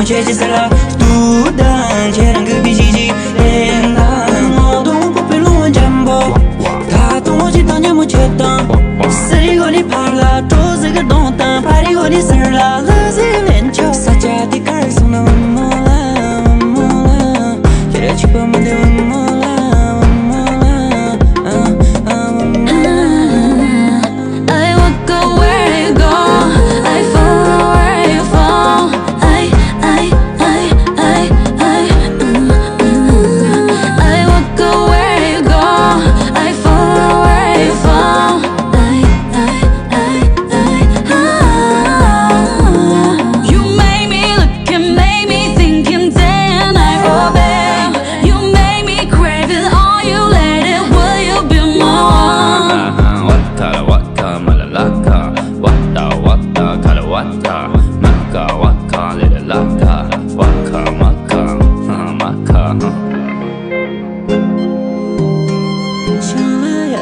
chơi chỉ là tu đang chơi đang cứ bị gì em đang ngó đông bốc bên luôn chăm bò ta tung ngó chỉ tao nhớ một chết tao sẽ gọi đi phá la trôi dưới cái đông ta phải đi gọi đi sờ la lỡ gì lên cho sa cha thì cái sông nào mò la chỉ để chụp mình để mò la I walk where you go, I fall where you fall. I walk where you go, I fall where you fall. You made me look and made me think and then I obey. You made me crave it all, you let it, will you be more? Waka malalaka, wata kala wata, maka little laka, waka maka. Shala ya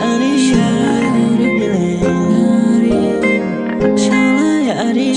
adi